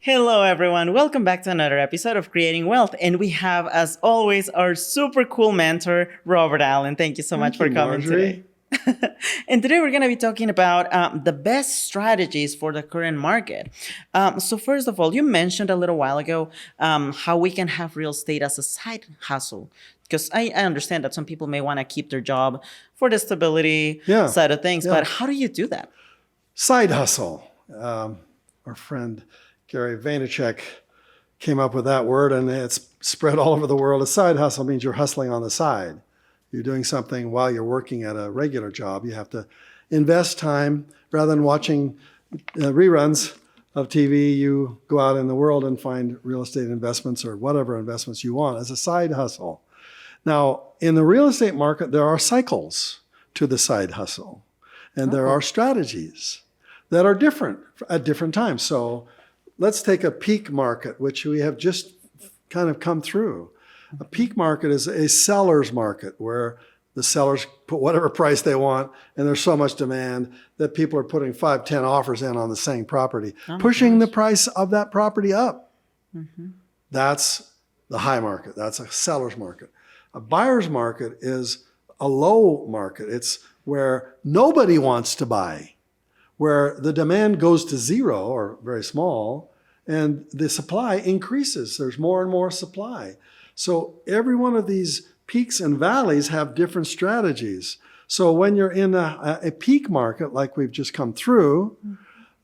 Hello, everyone. Welcome back to another episode of Creating Wealth. And we have, as always, our super cool mentor, Robert Allen. Thank you so much for coming today. And today we're going to be talking about the best strategies for the current market. So first of all, you mentioned a little while ago how we can have real estate as a side hustle. Because I understand that some people may want to keep their job for the stability side of things. But how do you do that? Side hustle. Our friend Gary Vaynerchuk came up with that word, and it's spread all over the world. A side hustle means you're hustling on the side. You're doing something while you're working at a regular job. You have to invest time rather than watching reruns of TV. You go out in the world and find real estate investments or whatever investments you want as a side hustle. Now, in the real estate market, there are cycles to the side hustle, and there are strategies that are different at different times. So let's take a peak market, which we have just kind of come through. A peak market is a seller's market where the sellers put whatever price they want, and there's so much demand that people are putting 5, 10 offers in on the same property, pushing the price of that property up. That's the high market. That's a seller's market. A buyer's market is a low market. It's where nobody wants to buy, where the demand goes to zero or very small, and the supply increases. There's more and more supply. So every one of these peaks and valleys have different strategies. So when you're in a peak market like we've just come through,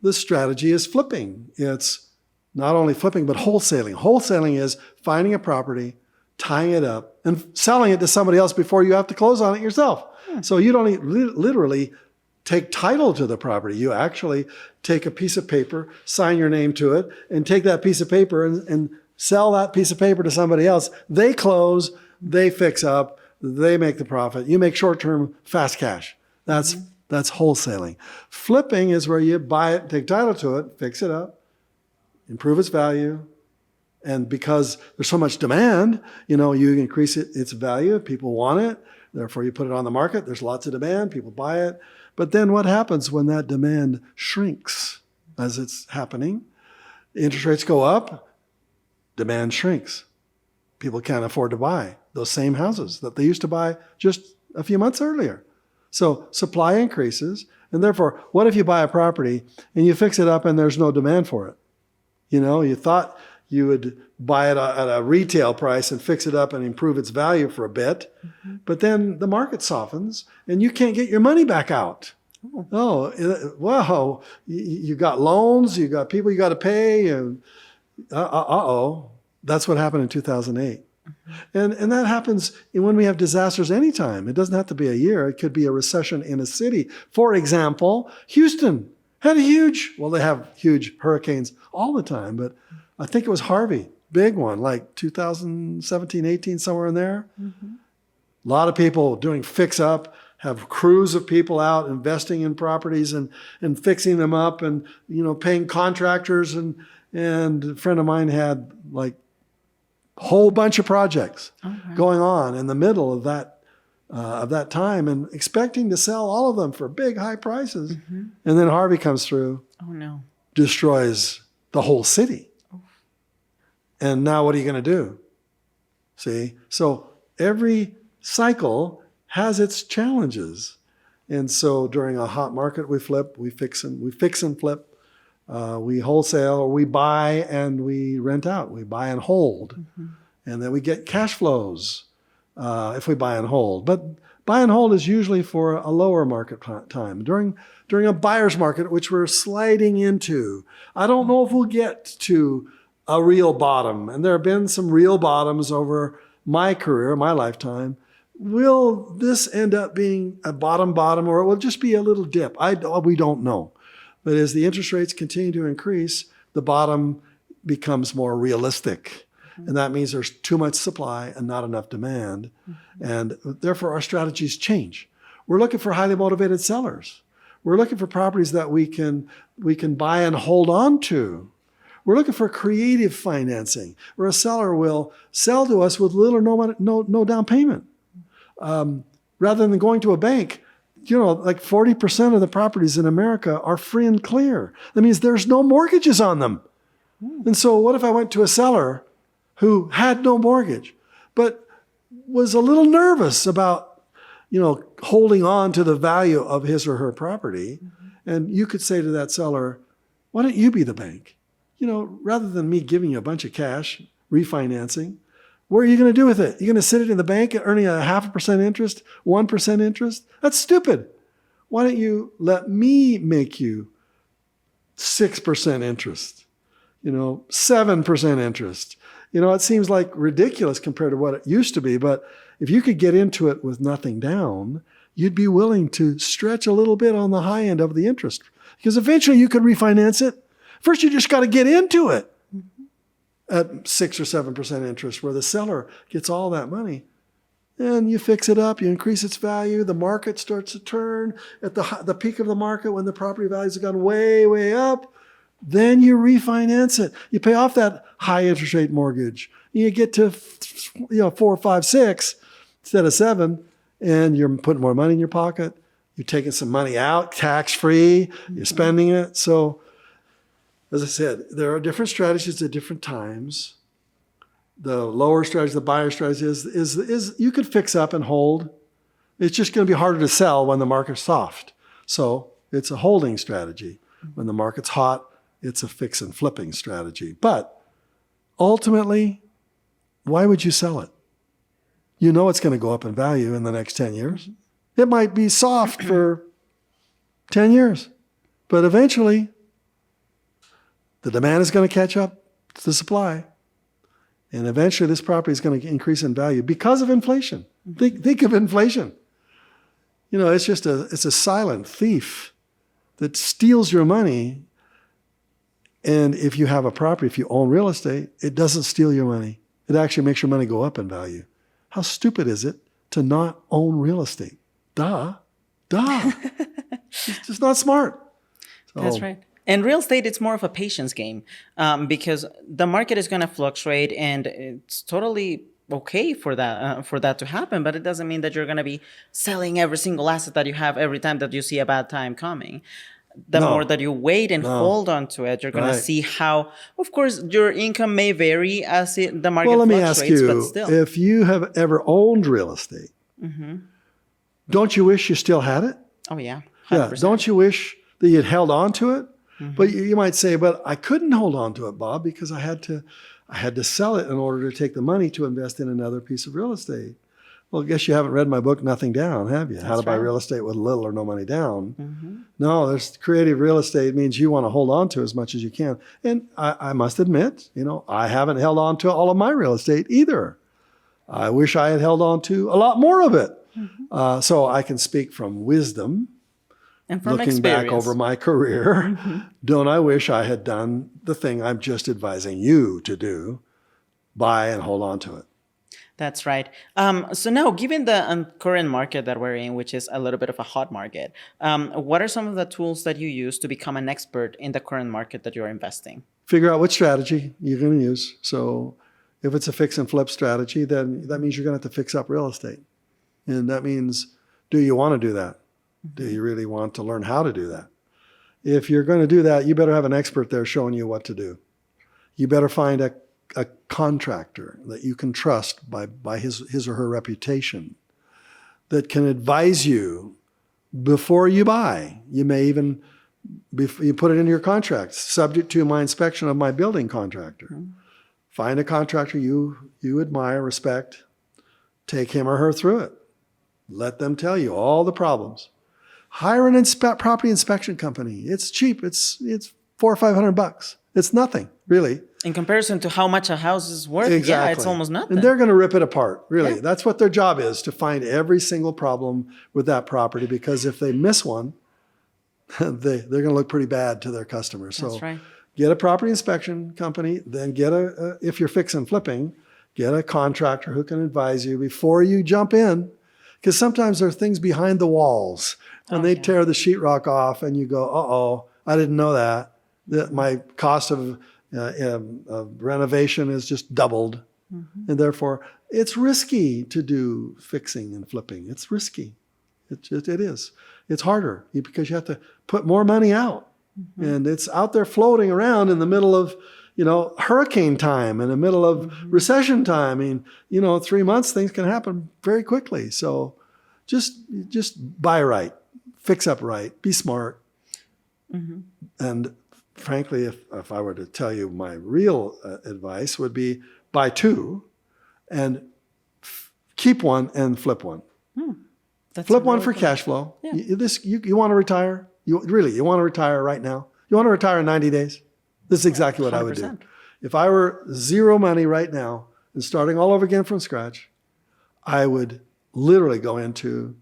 the strategy is flipping. It's not only flipping, but wholesaling. Wholesaling is finding a property, tying it up, and selling it to somebody else before you have to close on it yourself. So you don't literally take title to the property. You actually take a piece of paper, sign your name to it, and take that piece of paper and sell that piece of paper to somebody else. They close, they fix up, they make the profit. You make short-term fast cash. That's wholesaling. Flipping is where you buy it, take title to it, fix it up, improve its value. And because there's so much demand, you increase its value. People want it. Therefore, you put it on the market. There's lots of demand. People buy it. But then what happens when that demand shrinks as it's happening? Interest rates go up, demand shrinks. People can't afford to buy those same houses that they used to buy just a few months earlier. So supply increases, and therefore, what if you buy a property and you fix it up and there's no demand for it? You thought you would buy it at a retail price and fix it up and improve its value for a bit, but then the market softens and you can't get your money back out. Wow, you got loans, you got people you got to pay, and that's what happened in 2008. And that happens when we have disasters anytime. It doesn't have to be a year. It could be a recession in a city. For example, Houston had they have huge hurricanes all the time, but I think it was Harvey, big one, like 2017, 18, somewhere in there. A lot of people doing fix up, have crews of people out investing in properties and fixing them up and, paying contractors. And a friend of mine had like a whole bunch of projects going on in the middle of that time and expecting to sell all of them for big, high prices. And then Harvey comes through, destroys the whole city. And now what are you going to do? See? So every cycle has its challenges. And so during a hot market, we flip, we fix and flip. We wholesale, or we buy and we rent out. We buy and hold. And then we get cash flows if we buy and hold. But buy and hold is usually for a lower market time. During a buyer's market, which we're sliding into, I don't know if we'll get to a real bottom. And there have been some real bottoms over my career, my lifetime. Will this end up being a bottom, or it will just be a little dip? We don't know. But as the interest rates continue to increase, the bottom becomes more realistic. And that means there's too much supply and not enough demand. And therefore, our strategies change. We're looking for highly motivated sellers. We're looking for properties that we can buy and hold on to. We're looking for creative financing, where a seller will sell to us with little or no down payment. Rather than going to a bank, like 40% of the properties in America are free and clear. That means there's no mortgages on them. And so what if I went to a seller who had no mortgage, but was a little nervous about, holding on to the value of his or her property? And you could say to that seller, why don't you be the bank? Rather than me giving you a bunch of cash, refinancing, what are you going to do with it? You're going to sit it in the bank earning 0.5% interest, 1% interest? That's stupid. Why don't you let me make you 6% interest, 7% interest? It seems like ridiculous compared to what it used to be, but if you could get into it with nothing down, you'd be willing to stretch a little bit on the high end of the interest because eventually you could refinance it. First, you just got to get into it at 6 or 7% interest where the seller gets all that money. And you fix it up, you increase its value, the market starts to turn at the peak of the market when the property values have gone way, way up. Then you refinance it. You pay off that high interest rate mortgage. You get to 4, 5, 6 instead of 7, and you're putting more money in your pocket. You're taking some money out, tax-free. You're spending it. So, as I said, there are different strategies at different times. The lower strategy, the buyer strategy is you could fix up and hold. It's just going to be harder to sell when the market's soft. So it's a holding strategy. When the market's hot, it's a fix and flipping strategy. But ultimately, why would you sell it? You know it's going to go up in value in the next 10 years. It might be soft for 10 years, but eventually the demand is going to catch up to the supply. And eventually this property is going to increase in value because of inflation. Think of inflation. It's just it's a silent thief that steals your money. And if you have a property, if you own real estate, it doesn't steal your money. It actually makes your money go up in value. How stupid is it to not own real estate? Duh. It's just not smart. So, that's right. And real estate, it's more of a patience game because the market is going to fluctuate, and it's totally okay for that to happen. But it doesn't mean that you're going to be selling every single asset that you have every time that you see a bad time coming. The more that you wait and hold on to it, you're going to see how, of course, your income may vary as the market well, let me fluctuates, ask you, but still. If you have ever owned real estate, don't you wish you still had it? Oh, yeah. 100%. Yeah. Don't you wish that you'd held on to it? But you might say, but I couldn't hold on to it, Bob, because I had to sell it in order to take the money to invest in another piece of real estate. Well, I guess you haven't read my book, Nothing Down, have you? How to buy real estate with little or no money down. No, there's creative real estate means you want to hold on to as much as you can. And I must admit, I haven't held on to all of my real estate either. I wish I had held on to a lot more of it. So I can speak from wisdom. And from looking experience. back over my career, don't I wish I had done the thing I'm just advising you to do, buy and hold on to it. That's right. So now, given the current market that we're in, which is a little bit of a hot market, what are some of the tools that you use to become an expert in the current market that you're investing? Figure out what strategy you're going to use. So if it's a fix and flip strategy, then that means you're going to have to fix up real estate. And that means, do you want to do that? Do you really want to learn how to do that? If you're going to do that, you better have an expert there showing you what to do. You better find a contractor that you can trust by his or her reputation that can advise you before you buy. You may even you put it in your contract, subject to my inspection of my building contractor. Find a contractor you admire, respect, take him or her through it. Let them tell you all the problems. Hire an property inspection company. It's cheap. It's $400 or $500. It's nothing, really. In comparison to how much a house is worth, Exactly. yeah, it's almost nothing. And they're going to rip it apart, really. Yeah. That's what their job is, to find every single problem with that property, because if they miss one, they're going to look pretty bad to their customers. That's so right. Get a property inspection company, then get if you're fix and flipping, get a contractor who can advise you before you jump in. Because sometimes there are things behind the walls. When they tear the sheetrock off and you go, uh-oh, I didn't know that my cost of renovation is just doubled. And therefore, it's risky to do fixing and flipping. It's risky. It is. It's harder because you have to put more money out. And it's out there floating around in the middle of, hurricane time, in the middle of recession time. I mean, 3 months, things can happen very quickly. So just buy right, fix up right, be smart. And frankly, if I were to tell you my real advice would be buy two and keep one and flip one. Flip one for cash flow. Yeah. You want to retire? You want to retire right now? You want to retire in 90 days? This is exactly what 100%. I would do. If I were zero money right now and starting all over again from scratch, I would literally go into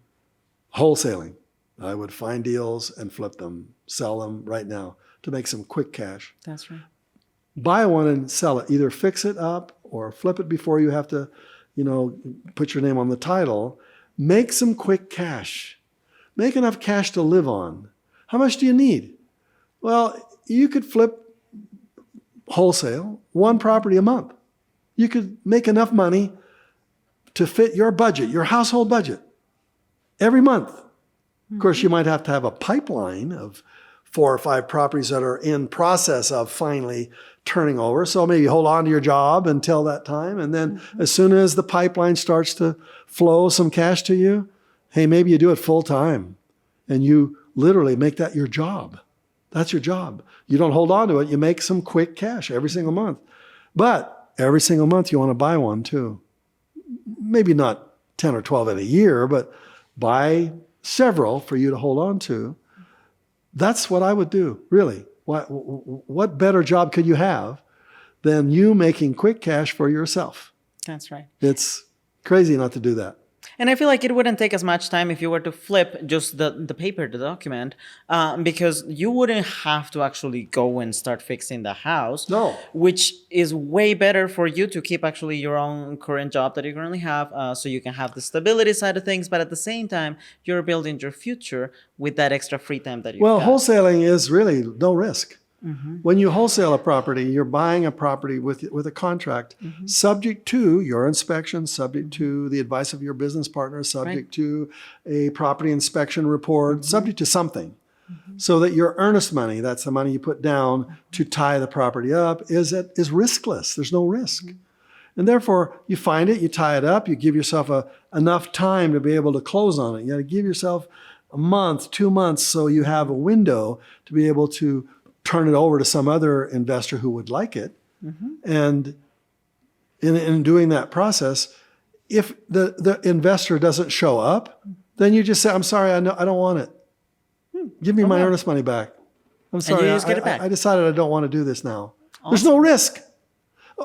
wholesaling. I would find deals and flip them, sell them right now to make some quick cash. That's right. Buy one and sell it. Either fix it up or flip it before you have to, put your name on the title. Make some quick cash. Make enough cash to live on. How much do you need? Well, you could flip wholesale, one property a month. You could make enough money to fit your budget, your household budget, every month. Of course, you might have to have a pipeline of 4 or 5 properties that are in process of finally turning over. So maybe hold on to your job until that time. And then as soon as the pipeline starts to flow some cash to you, hey, maybe you do it full time and you literally make that your job. That's your job. You don't hold on to it. You make some quick cash every single month. But every single month you want to buy one too. Maybe not 10 or 12 in a year, but buy several for you to hold on to. That's what I would do, really. What better job could you have than you making quick cash for yourself? That's right. It's crazy not to do that. And I feel like it wouldn't take as much time if you were to flip just the paper, the document, because you wouldn't have to actually go and start fixing the house. No. Which is way better for you to keep actually your own current job that you currently have, so you can have the stability side of things, but at the same time, you're building your future with that extra free time that you have. Well, wholesaling is really no risk. When you wholesale a property, you're buying a property with a contract, subject to your inspection, subject to the advice of your business partner, subject to a property inspection report, subject to something. So that your earnest money, that's the money you put down to tie the property up, is riskless. There's no risk. And therefore, you find it, you tie it up, you give yourself enough time to be able to close on it. You got to give yourself a month, 2 months, so you have a window to be able to turn it over to some other investor who would like it. And in doing that process, if the investor doesn't show up, then you just say, I'm sorry, I don't want it. Give me my earnest money back. I'm sorry, and you just get it back. I decided I don't want to do this now. Awesome. There's no risk.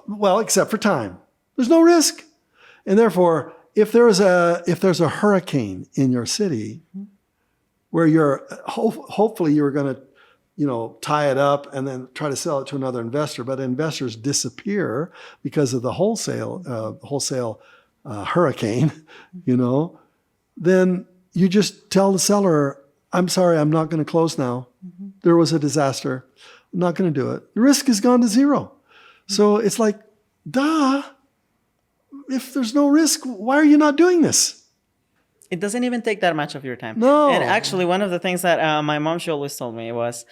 Well, except for time. There's no risk. And therefore, if there's a hurricane in your city where hopefully you're going to tie it up and then try to sell it to another investor, but investors disappear because of the wholesale hurricane, then you just tell the seller, I'm sorry, I'm not going to close now. There was a disaster. I'm not going to do it. The risk has gone to zero. So it's like, duh, if there's no risk, why are you not doing this? It doesn't even take that much of your time. No. And actually, one of the things that my mom, she always told me was,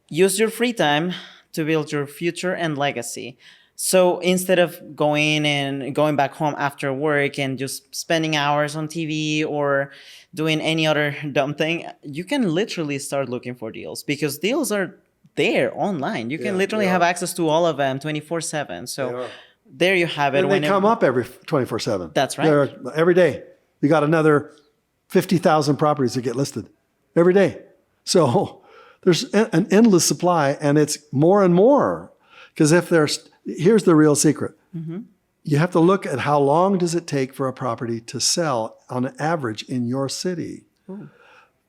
use your free time to build your future and legacy. So instead of going back home after work and just spending hours on TV or doing any other dumb thing, you can literally start looking for deals, because deals are there online. You can literally have access to all of them 24/7. So there you have it. And they come up every 24/7. That's right. They're every day. You got another 50,000 properties that get listed every day. So there's an endless supply, and it's more and more. Because here's the real secret. You have to look at how long does it take for a property to sell on average in your city. Ooh.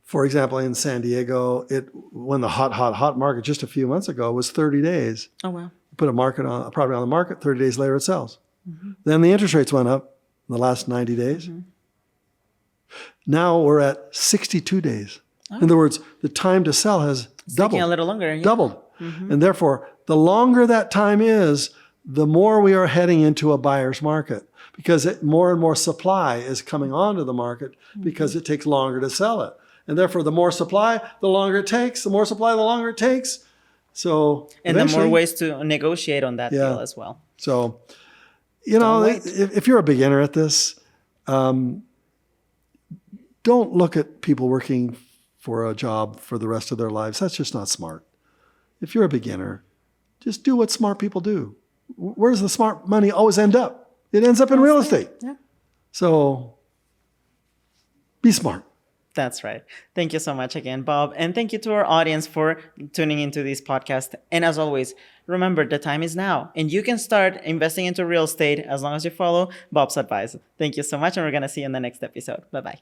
For example, in San Diego, when the hot market just a few months ago was 30 days. Oh, wow. You put a property on the market, 30 days later it sells. Then the interest rates went up in the last 90 days. Now we're at 62 days. Oh. In other words, the time to sell has doubled. Taking a little longer. Yeah. Doubled. And therefore, the longer that time is, the more we are heading into a buyer's market, because more and more supply is coming onto the market because it takes longer to sell it. And therefore, the more supply, the longer it takes. The more supply, the longer it takes. So And the more eventually- ways to negotiate on that Yeah. deal as well. So, you know, wait. if you're a beginner at this, don't look at people working for a job for the rest of their lives. That's just not smart. If you're a beginner, just do what smart people do. Where does the smart money always end up? It ends up in real estate. Yeah. So be smart. That's right. Thank you so much again, Bob. And thank you to our audience for tuning into this podcast. And as always, remember the time is now. And you can start investing into real estate as long as you follow Bob's advice. Thank you so much. And we're going to see you in the next episode. Bye-bye.